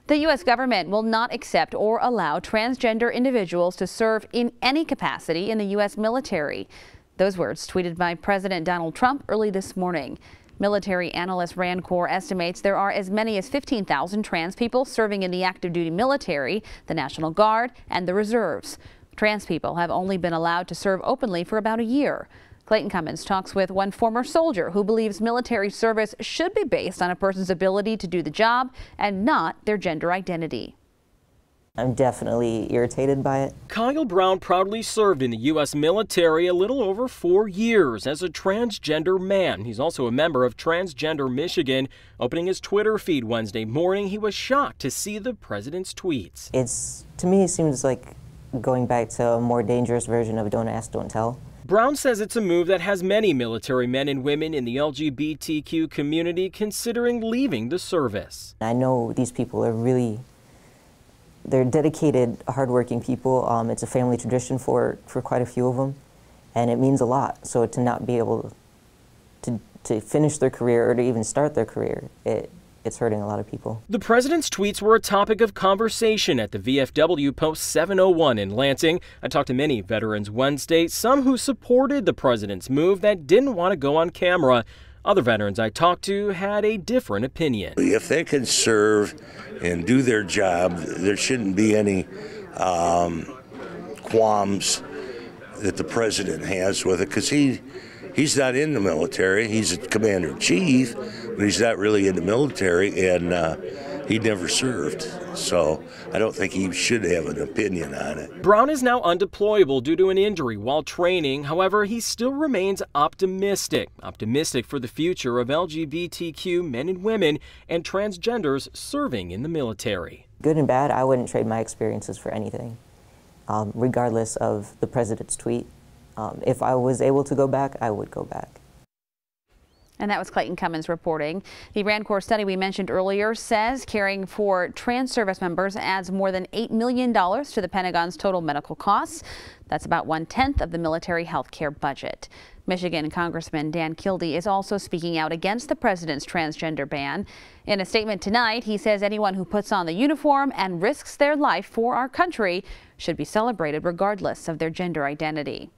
The U.S. government will not accept or allow transgender individuals to serve in any capacity in the U.S. military. Those words tweeted by President Donald Trump early this morning. Military analyst Corp estimates there are as many as 15,000 trans people serving in the active duty military, the National Guard, and the reserves. Trans people have only been allowed to serve openly for about a year. Clayton Cummins talks with one former soldier who believes military service should be based on a person's ability to do the job and not their gender identity. I'm definitely irritated by it. Kyle Brown proudly served in the U.S. military a little over 4 years as a transgender man. He's also a member of Transgender Michigan. Opening his Twitter feed Wednesday morning, he was shocked to see the president's tweets. To me, it seems like going back to a more dangerous version of don't ask, don't tell. Brown says it's a move that has many military men and women in the LGBTQ community considering leaving the service. I know these people are they're dedicated, hardworking people. It's a family tradition for quite a few of them, and it means a lot. So to not be able to finish their career or to even start their career, it's hurting a lot of people. The president's tweets were a topic of conversation at the VFW Post 701 in Lansing. I talked to many veterans Wednesday, some who supported the president's move that didn't want to go on camera. Other veterans I talked to had a different opinion. If they can serve and do their job, there shouldn't be any qualms that the president has with it, because he's not in the military. He's a commander-in-chief, but he's not really in the military, and he never served. So I don't think he should have an opinion on it. Brown is now undeployable due to an injury while training. However, he still remains optimistic for the future of LGBTQ men and women and transgenders serving in the military. Good and bad, I wouldn't trade my experiences for anything, regardless of the president's tweet. If I was able to go back, I would go back. And that was Clayton Cummins reporting. The Corp study we mentioned earlier says caring for trans service members adds more than $8 million to the Pentagon's total medical costs. That's about 1/10 of the military health care budget. Michigan Congressman Dan Kildee is also speaking out against the president's transgender ban. In a statement tonight, he says anyone who puts on the uniform and risks their life for our country should be celebrated regardless of their gender identity.